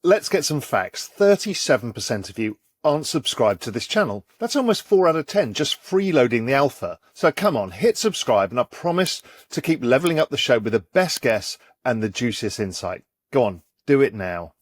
Let's get some facts. 37% of you aren't subscribed to this channel. That's almost 4 out of 10 just freeloading the alpha. So come on, hit subscribe and I promise to keep leveling up the show with the best guests and the juiciest insight. Go on, do it now.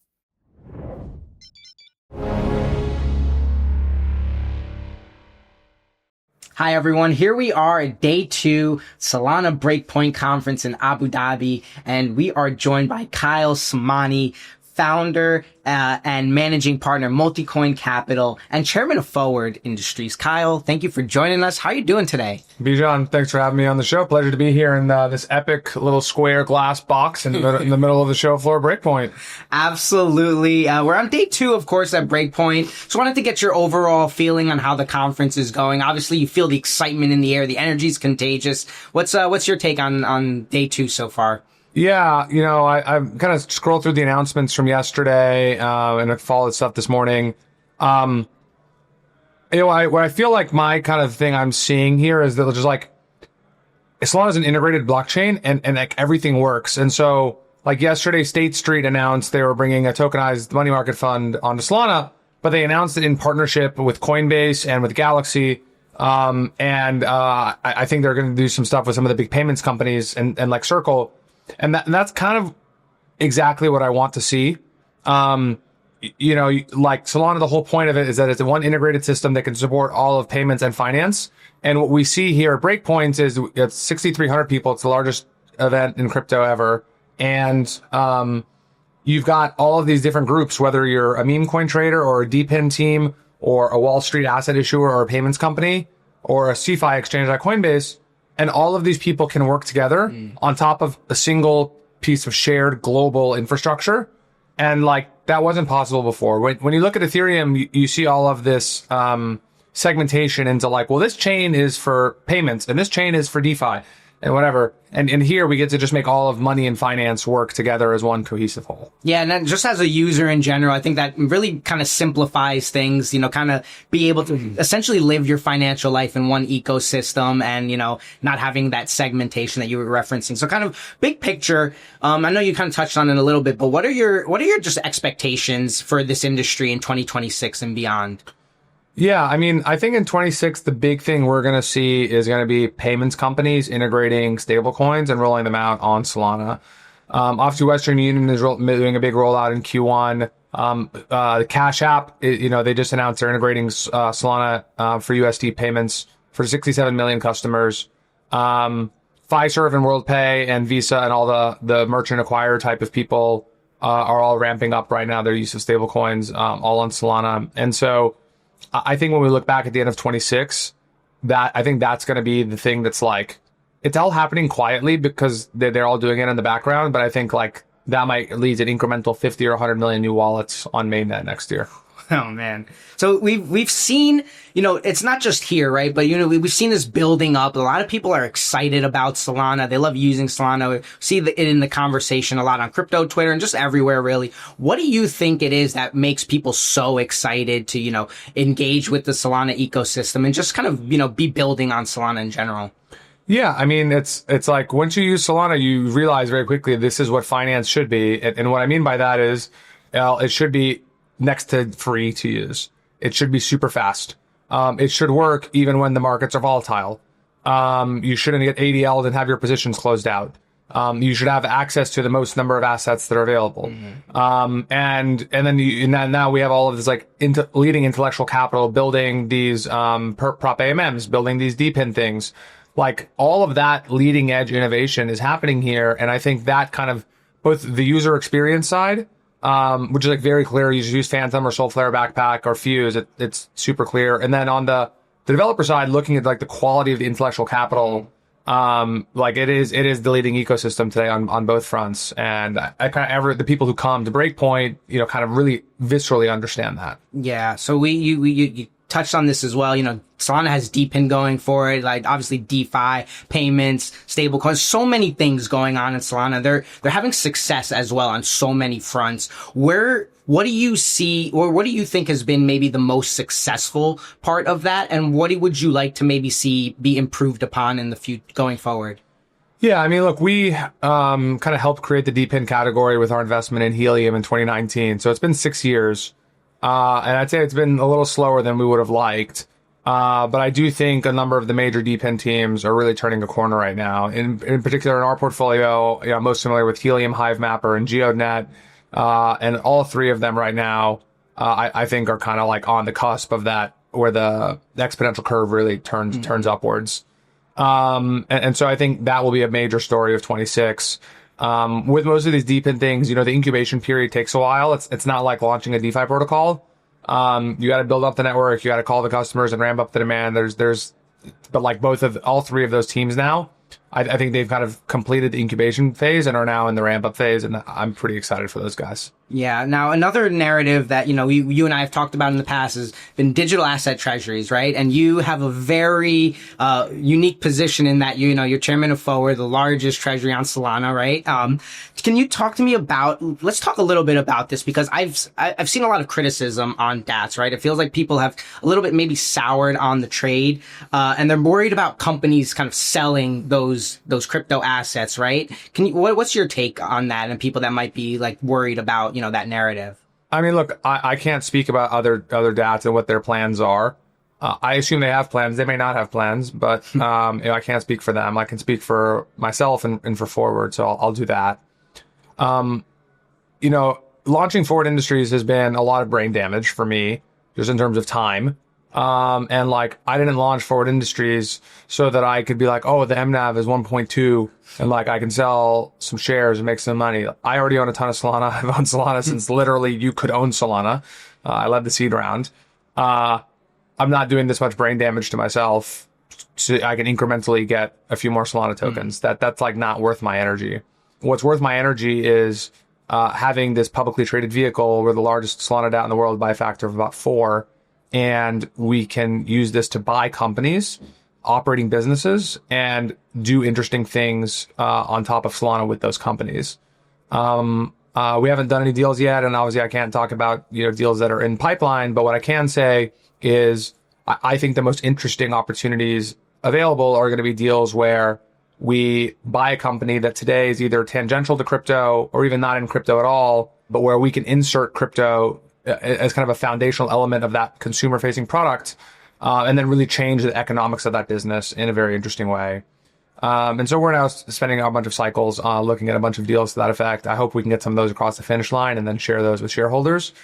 Hi everyone, here we are at day 2 Solana Breakpoint conference in Abu Dhabi, and we are joined by Kyle Samani, founder and managing partner, Multicoin Capital, and chairman of Forward Industries. Kyle, thank you for joining us. How are you doing today? Bijan, thanks for having me on the show. Pleasure to be here in this epic little square glass box in the middle of the show floor, Breakpoint. Absolutely. We're on day 2, of course, at Breakpoint. So I wanted to get your overall feeling on how the conference is going. Obviously, you feel the excitement in the air. The energy is contagious. What's your take on day 2 so far? Yeah, I kind of scrolled through the announcements from yesterday and I followed stuff this morning. What I feel like my kind of thing I'm seeing here is that just like Solana is an integrated blockchain and like everything works. And so like yesterday, State Street announced they were bringing a tokenized money market fund onto Solana, but they announced it in partnership with Coinbase and with Galaxy. I think they're going to do some stuff with some of the big payments companies and like Circle. And that's kind of exactly what I want to see. Like Solana, the whole point of it is that it's a one integrated system that can support all of payments and finance. And what we see here at Breakpoint is it's 6,300 people. It's the largest event in crypto ever. And you've got all of these different groups, whether you're a meme coin trader or a DPIN team or a Wall Street asset issuer or a payments company or a CeFi exchange like Coinbase. And all of these people can work together on top of a single piece of shared global infrastructure. And like that wasn't possible before. When you look at Ethereum, you see all of this segmentation into like, well, this chain is for payments and this chain is for DeFi and whatever. And here we get to just make all of money and finance work together as one cohesive whole. Yeah, and then just as a user in general, I think that really kind of simplifies things, kind of be able to essentially live your financial life in one ecosystem and, not having that segmentation that you were referencing. So kind of big picture, I know you kind of touched on it a little bit, but what are your just expectations for this industry in 2026 and beyond? Yeah, I mean, I think in 26, the big thing we're going to see is going to be payments companies integrating stablecoins and rolling them out on Solana. Obviously, Western Union is doing a big rollout in Q1. The Cash App, they just announced they're integrating Solana for USD payments for 67 million customers. Fiserv and WorldPay and Visa and all the merchant acquirer type of people are all ramping up right now their use of stablecoins all on Solana. And so I think when we look back at the end of 26, I think that's going to be the thing that's like, it's all happening quietly because they're all doing it in the background. But I think like that might lead to an incremental 50 or 100 million new wallets on mainnet next year. Oh man. So we've seen, it's not just here, right? But, we've seen this building up. A lot of people are excited about Solana. They love using Solana. We see it in the conversation a lot on crypto, Twitter, and just everywhere, really. What do you think it is that makes people so excited to, engage with the Solana ecosystem and just kind of, be building on Solana in general? Yeah, I mean, it's like once you use Solana, you realize very quickly this is what finance should be. And what I mean by that is, it should be next to free to use. It should be super fast. It should work even when the markets are volatile. You shouldn't get ADL'd and have your positions closed out. You should have access to the most number of assets that are available. And then now we have all of this like leading intellectual capital, building these prop AMMs, building these DPIN things. Like all of that leading edge innovation is happening here. And I think that kind of both the user experience side, which is like very clear. You just use Phantom or Soulflare Backpack or Fuse. It's super clear. And then on the developer side, looking at like the quality of the intellectual capital, like it is the leading ecosystem today on both fronts. And I kind of the people who come to Breakpoint, kind of really viscerally understand that. Yeah. So you touched on this as well. Solana has DPIN going for it, like obviously DeFi, payments, stablecoins, so many things going on in Solana. They're having success as well on so many fronts. What do you see, or what do you think has been maybe the most successful part of that? And what would you like to maybe see be improved upon in the future going forward? Yeah, I mean, look, we kind of helped create the DPIN category with our investment in Helium in 2019. So it's been 6 years. And I'd say it's been a little slower than we would have liked. But I do think a number of the major DPIN teams are really turning a corner right now. In particular, in our portfolio, I'm most familiar with Helium, HiveMapper, and GeoNet. And all three of them right now, I think are kind of like on the cusp of that, where the exponential curve really turns upwards. And so I think that will be a major story of 26. With most of these DePIN things, the incubation period takes a while. It's not like launching a DeFi protocol. You got to build up the network. You got to call the customers and ramp up the demand. But like all three of those teams now, I think they've kind of completed the incubation phase and are now in the ramp up phase. And I'm pretty excited for those guys. Yeah. Now, another narrative that, you and I have talked about in the past has been digital asset treasuries, right? And you have a very unique position in that, you're chairman of Forward, the largest treasury on Solana, right? Can you talk to me let's talk a little bit about this, because I've seen a lot of criticism on DATs, right? It feels like people have a little bit maybe soured on the trade, and they're worried about companies kind of selling those crypto assets, right? What's your take on that, and people that might be like worried about, that narrative? I mean, look, I can't speak about other DATs and what their plans are. I assume they have plans. They may not have plans, but I can't speak for them. I can speak for myself and for Forward, so I'll do that. Launching Forward Industries has been a lot of brain damage for me, just in terms of time. And like, I didn't launch Forward Industries so that I could be like, oh, the MNAV is 1.2 and like I can sell some shares and make some money. I already own a ton of Solana. I've owned Solana since literally you could own Solana. I led the seed round. I'm not doing this much brain damage to myself so I can incrementally get a few more Solana tokens. That's like not worth my energy. What's worth my energy is having this publicly traded vehicle. We're the largest Solana DAT in the world by a factor of about 4. And we can use this to buy companies, operating businesses, and do interesting things on top of Solana with those companies. We haven't done any deals yet, and obviously I can't talk about deals that are in pipeline. But what I can say is I think the most interesting opportunities available are going to be deals where we buy a company that today is either tangential to crypto or even not in crypto at all, but where we can insert crypto as kind of a foundational element of that consumer-facing product, and then really change the economics of that business in a very interesting way. And so we're now spending a bunch of cycles looking at a bunch of deals to that effect. I hope we can get some of those across the finish line and then share those with shareholders.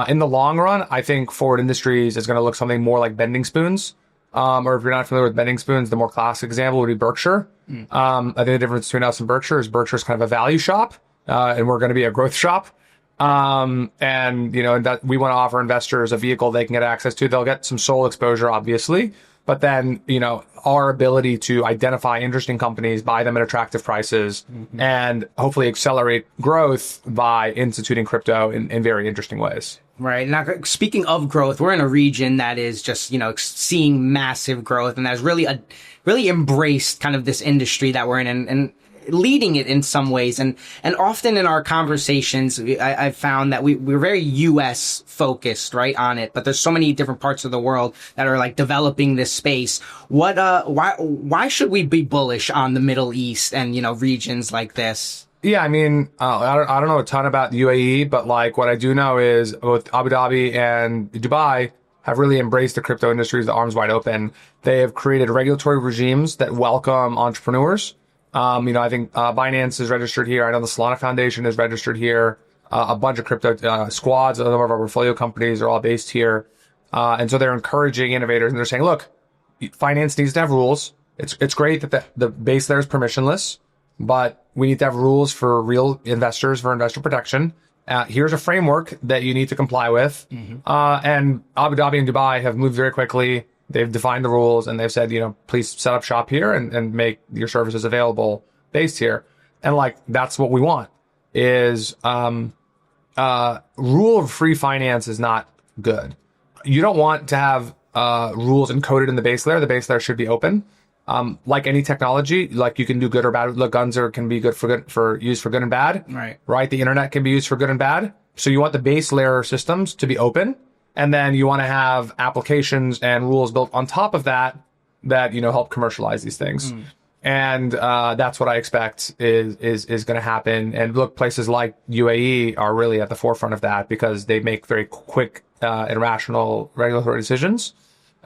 In the long run, I think Forward Industries is going to look something more like Bending Spoons. Or if you're not familiar with Bending Spoons, the more classic example would be Berkshire. I think the difference between us and Berkshire is Berkshire's kind of a value shop, and we're going to be a growth shop. And that we want to offer investors a vehicle they can get access to. They'll get some SOL exposure, obviously, but then, our ability to identify interesting companies, buy them at attractive prices, and hopefully accelerate growth by instituting crypto in very interesting ways. Right. Now, speaking of growth, we're in a region that is just, seeing massive growth, and that's really embraced kind of this industry that we're in and leading it in some ways. And often in our conversations, I've found that we're very US focused, right, on it, but there's so many different parts of the world that are like developing this space. Why should we be bullish on the Middle East and, regions like this? Yeah, I mean, I don't know a ton about the UAE, but like what I do know is both Abu Dhabi and Dubai have really embraced the crypto industry with the arms wide open. They have created regulatory regimes that welcome entrepreneurs. I think Binance is registered here. I know the Solana Foundation is registered here. A bunch of crypto squads, a number of our portfolio companies are all based here. And so they're encouraging innovators, and they're saying, look, finance needs to have rules. It's great that the base there is permissionless, but we need to have rules for real investors, for investor protection. Here's a framework that you need to comply with. And Abu Dhabi and Dubai have moved very quickly. They've defined the rules, and they've said, please set up shop here and make your services available based here. And like, that's what we want is, rule of free finance is not good. You don't want to have, rules encoded in the base layer. The base layer should be open. Like any technology, like you can do good or bad. Look, guns can be used for good and bad. Right. The internet can be used for good and bad. So you want the base layer systems to be open. And then you want to have applications and rules built on top of that, help commercialize these things. And that's what I expect is going to happen. And look, places like UAE are really at the forefront of that because they make very quick and rational regulatory decisions.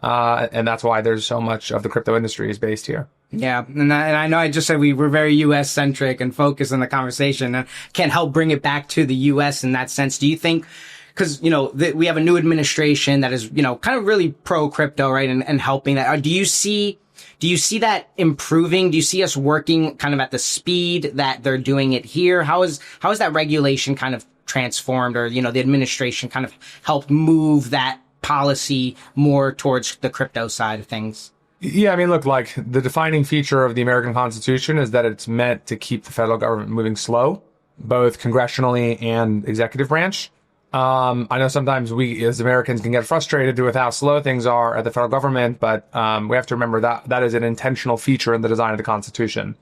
And that's why there's so much of the crypto industry is based here. Yeah, and I know I just said we were very U.S. centric and focused on the conversation, and can't help bring it back to the U.S. in that sense. Do you think, because we have a new administration that is kind of really pro crypto, right, and helping that? Do you see that improving? Do you see us working kind of at the speed that they're doing it here? How is that regulation kind of transformed, or the administration kind of helped move that policy more towards the crypto side of things? Yeah, I mean, look, like the defining feature of the American Constitution is that it's meant to keep the federal government moving slow, both congressionally and executive branch. I know sometimes we as Americans can get frustrated with how slow things are at the federal government, but we have to remember that that is an intentional feature in the design of the Constitution.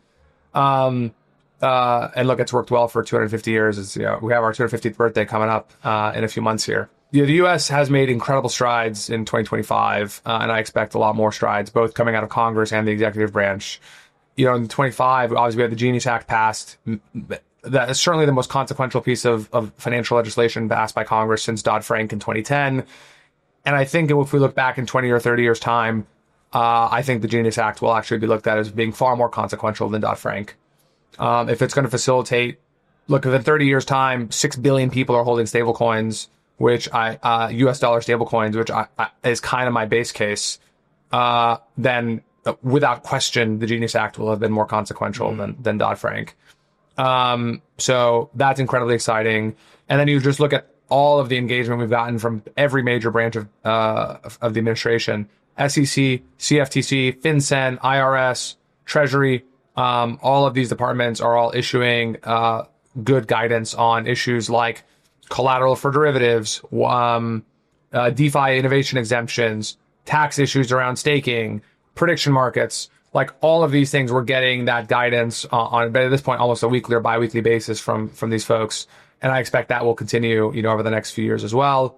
And look, it's worked well for 250 years. We have our 250th birthday coming up in a few months here. The U.S. has made incredible strides in 2025, and I expect a lot more strides, both coming out of Congress and the executive branch. In 25, obviously we had the Genius Act passed. That is certainly the most consequential piece of financial legislation passed by Congress since Dodd-Frank in 2010. And I think if we look back in 20 or 30 years' time, I think the Genius Act will actually be looked at as being far more consequential than Dodd-Frank. If it's going to facilitate, look, in 30 years' time, 6 billion people are holding stablecoins, which US dollar stablecoins, which is kind of my base case, then without question, the Genius Act will have been more consequential than Dodd-Frank. So that's incredibly exciting. And then you just look at all of the engagement we've gotten from every major branch of the administration: SEC, CFTC, FinCEN, IRS, Treasury. All of these departments are all issuing good guidance on issues like collateral for derivatives, DeFi innovation exemptions, tax issues around staking, prediction markets. Like all of these things, we're getting that guidance on, but at this point, almost a weekly or bi-weekly basis from these folks. And I expect that will continue, over the next few years as well.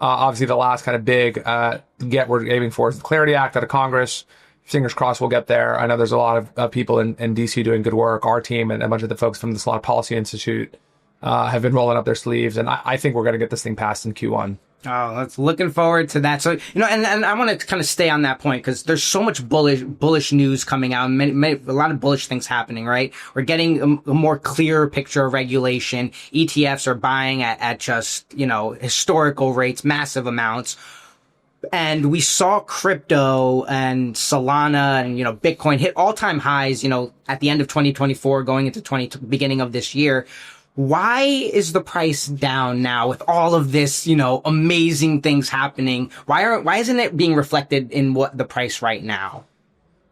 Obviously, the last kind of big we're aiming for is the Clarity Act out of Congress. Fingers crossed we'll get there. I know there's a lot of people in DC doing good work. Our team and a bunch of the folks from the Solana Policy Institute have been rolling up their sleeves. And I think we're going to get this thing passed in Q1. Oh, that's looking forward to that. So, and I want to kind of stay on that point because there's so much bullish news coming out, and a lot of bullish things happening, right? We're getting a more clear picture of regulation. ETFs are buying at just, historical rates, massive amounts. And we saw crypto and Solana and, Bitcoin hit all-time highs, at the end of 2024, going into beginning of this year. Why is the price down now with all of this, amazing things happening? Why isn't it being reflected in what the price right now?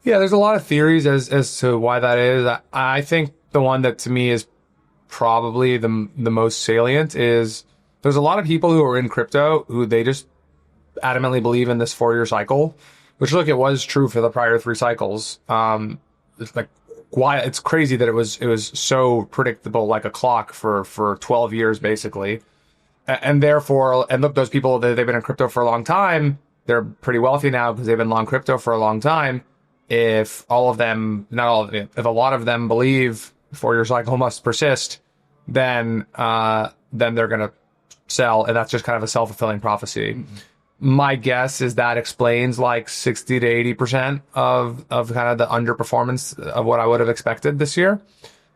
Yeah, there's a lot of theories as to why that is. I think the one that to me is probably the most salient is there's a lot of people who are in crypto who they just adamantly believe in this 4-year cycle, which look, it was true for the prior 3 cycles. It's like, why it's crazy that it was so predictable, like a clock for 12 years basically. And therefore, and look, those people, they've been in crypto for a long time. They're pretty wealthy now because they've been long crypto for a long time. If all of them, not all of them, if a lot of them believe 4-year cycle must persist, then they're going to sell. And that's just kind of a self-fulfilling prophecy. Mm-hmm. My guess is that explains like 60 to 80% of kind of the underperformance of what I would have expected this year.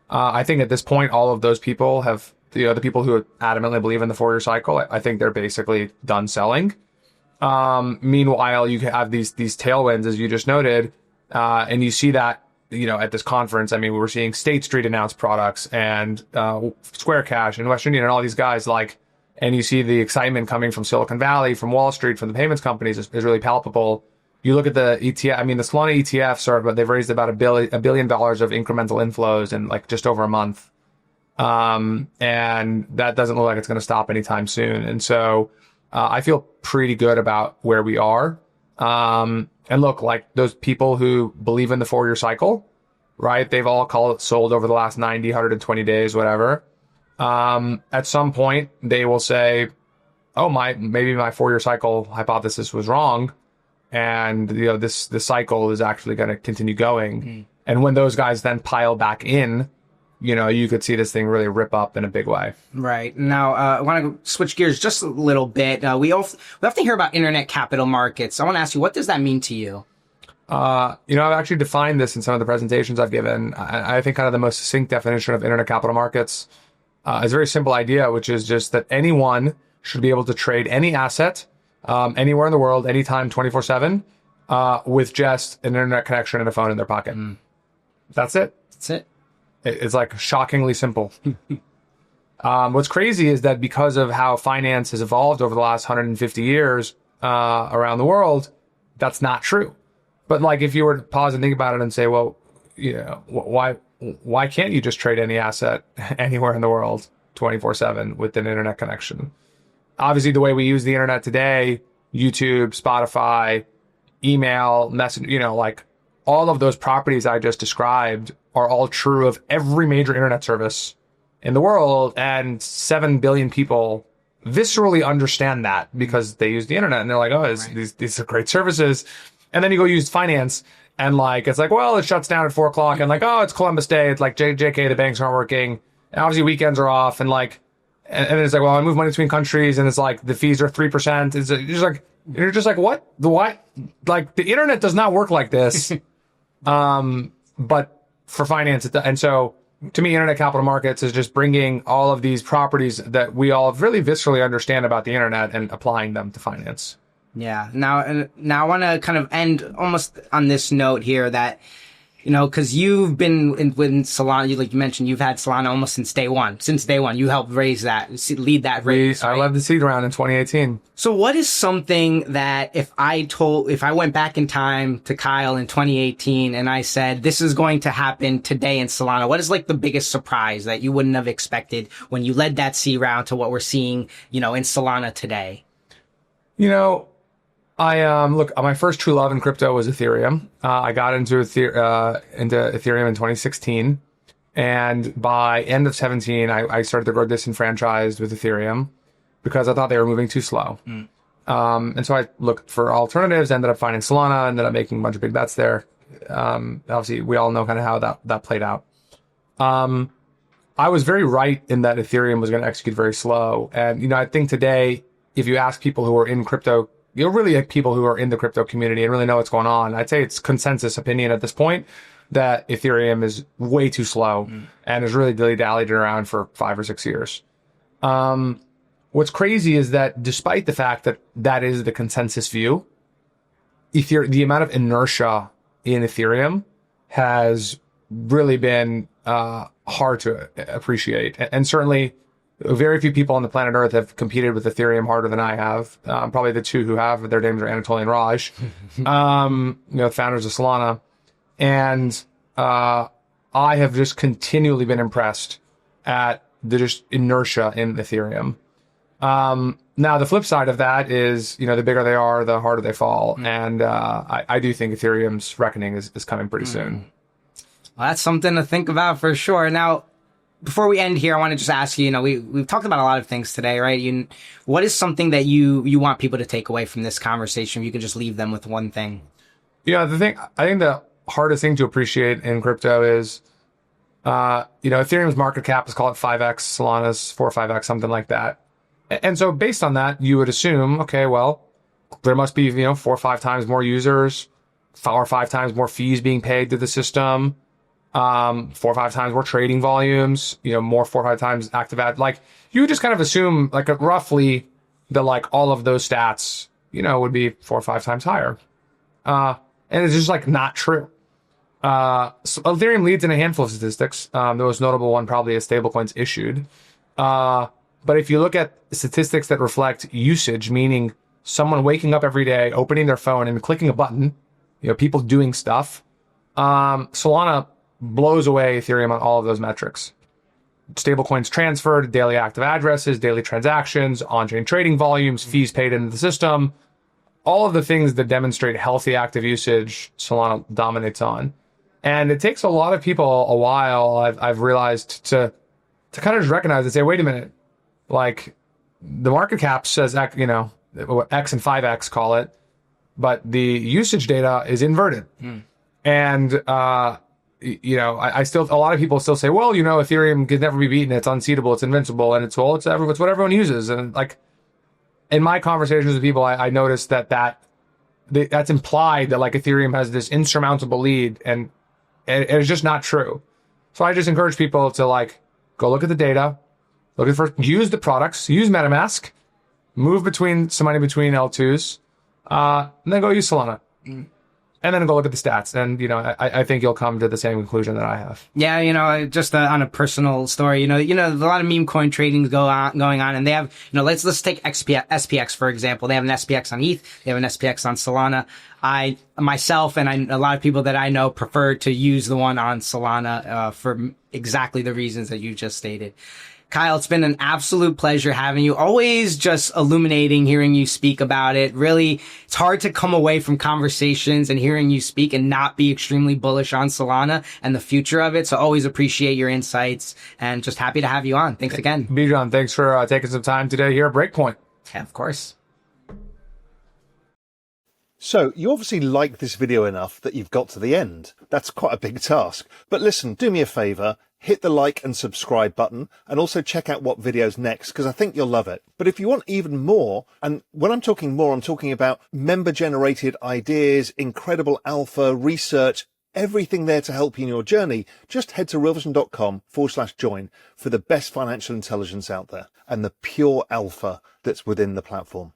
I think at this point, all of those people have, the people who adamantly believe in the 4-year cycle, I think they're basically done selling. Meanwhile, you have these tailwinds, as you just noted, and you see that, at this conference. I mean, we were seeing State Street announce products and Square Cash and Western Union and all these guys and you see the excitement coming from Silicon Valley, from Wall Street, from the payments companies is really palpable. You look at the ETF, I mean, the Solana ETFs they've raised about $1 billion of incremental inflows in like just over a month. And that doesn't look like it's going to stop anytime soon. And so, I feel pretty good about where we are. And look, like those people who believe in the 4-year cycle, right? They've all sold over the last 90, 120 days, whatever. At some point they will say, oh, maybe my 4-year cycle hypothesis was wrong. And, this cycle is actually going to continue going. Mm-hmm. And when those guys then pile back in, you could see this thing really rip up in a big way. Right. Now, I want to switch gears just a little bit. We often hear about internet capital markets. I want to ask you, what does that mean to you? I've actually defined this in some of the presentations I've given. I think kind of the most succinct definition of internet capital markets is a very simple idea, which is just that anyone should be able to trade any asset anywhere in the world, anytime, 24/7, with just an internet connection and a phone in their pocket. That's it. That's it. It's like shockingly simple. What's crazy is that because of how finance has evolved over the last 150 years around the world, that's not true. But like, if you were to pause and think about it and say, well, why can't you just trade any asset anywhere in the world 24/7 with an internet connection? Obviously, the way we use the internet today, YouTube, Spotify, email, Messenger, like all of those properties I just described are all true of every major internet service in the world. And 7 billion people viscerally understand that because they use the internet and they're like, oh, these are great services. And then you go use finance and like, it's like, well, it shuts down at 4 o'clock and like, oh, it's Columbus Day. It's like JK, the banks aren't working. And obviously weekends are off and like, and it's like, well, I move money between countries and it's like the fees are 3%. You're just like, what? Like the internet does not work like this. But for finance, and so to me, internet capital markets is just bringing all of these properties that we all really viscerally understand about the internet and applying them to finance. Yeah. Now I want to kind of end almost on this note here that, because you've been with Solana, like you mentioned, you've had Solana almost since day one. Since day one, you helped lead that raise. Right? I led the seed round in 2018. So what is something that if I went back in time to Kyle in 2018 and I said, this is going to happen today in Solana, what is like the biggest surprise that you wouldn't have expected when you led that seed round to what we're seeing, in Solana today? Look, my first true love in crypto was Ethereum. I got into Ethereum in 2016. And by end of 17, I started to grow disenfranchised with Ethereum because I thought they were moving too slow. And so I looked for alternatives, ended up finding Solana, ended up making a bunch of big bets there. Obviously, we all know kind of how that played out. I was very right in that Ethereum was going to execute very slow. And, I think today, if you ask people who are in crypto, really like people who are in the crypto community and really know what's going on, I'd say it's consensus opinion at this point that Ethereum is way too slow and has really dilly-dallied around for 5 or 6 years. What's crazy is that despite the fact that that is the consensus view, the amount of inertia in Ethereum has really been hard to appreciate. And certainly very few people on the planet Earth have competed with Ethereum harder than I have. Probably the two who have, their names are Anatoly and Raj, founders of Solana. And I have just continually been impressed at the just inertia in Ethereum. Now, the flip side of that is, the bigger they are, the harder they fall. And I do think Ethereum's reckoning is coming pretty soon. Well, that's something to think about for sure. Now, before we end here, I want to just ask you, we've talked about a lot of things today, right? What is something that you want people to take away from this conversation? If you could just leave them with one thing. I think the hardest thing to appreciate in crypto is, Ethereum's market cap is called 5x, Solana's 4 or 5x, something like that. And so based on that, you would assume, okay, well, there must be, 4 or 5 times more users, 4 or 5 times more fees being paid to the system. 4 or 5 times more trading volumes, 4 or 5 times active ad. Like, you would just kind of assume, like, roughly that, like, all of those stats, would be 4 or 5 times higher. And it's just, like, not true. So Ethereum leads in a handful of statistics. The most notable one probably is stablecoins issued. But if you look at statistics that reflect usage, meaning someone waking up every day, opening their phone and clicking a button, people doing stuff, Solana blows away Ethereum on all of those metrics. Stablecoins transferred, daily active addresses, daily transactions, on-chain trading volumes, fees paid into the system, all of the things that demonstrate healthy active usage, Solana dominates on. And it takes a lot of people a while, I've realized, to kind of just recognize and say, wait a minute, like the market cap says, X and 5X call it, but the usage data is inverted. And I still, a lot of people still say, well, Ethereum can never be beaten. It's unseatable. It's invincible. And it's what everyone uses. And like in my conversations with people, I noticed that's implied that like Ethereum has this insurmountable lead, and it's just not true. So I just encourage people to like go look at the data, use the products, use MetaMask, move some money between L2s, and then go use Solana. And then go look at the stats. And, I think you'll come to the same conclusion that I have. Yeah, just on a personal story, a lot of meme coin trading going on, and they have, let's take SPX, for example. They have an SPX on ETH. They have an SPX on Solana. Myself and a lot of people that I know prefer to use the one on Solana, for exactly the reasons that you just stated. Kyle, it's been an absolute pleasure having you. Always just illuminating, hearing you speak about it. Really, it's hard to come away from conversations and hearing you speak and not be extremely bullish on Solana and the future of it. So always appreciate your insights and just happy to have you on. Thanks again. Bijan, thanks for taking some time today here at Breakpoint. Yeah, of course. So you obviously like this video enough that you've got to the end. That's quite a big task. But listen, do me a favor. Hit the like and subscribe button, and also check out what video's next, because I think you'll love it. But if you want even more, and when I'm talking more, I'm talking about member-generated ideas, incredible alpha, research, everything there to help you in your journey, just head to realvision.com/join for the best financial intelligence out there and the pure alpha that's within the platform.